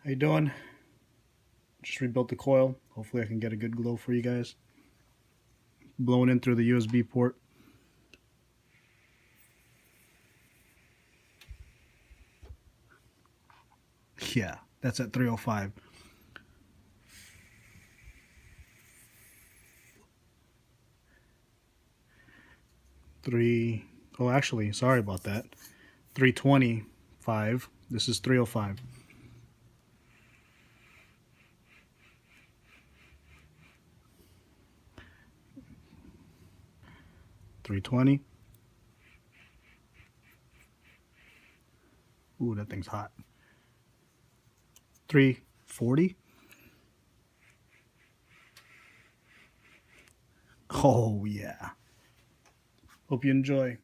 How you doing? Just rebuilt the coil. Hopefully I can get a good glow for you guys. Blowing in through the USB port. Yeah, that's at 305. Oh, actually, sorry about that. 325. This is 305. $320. Ooh, that thing's hot. 340. Oh, yeah. Hope you enjoy.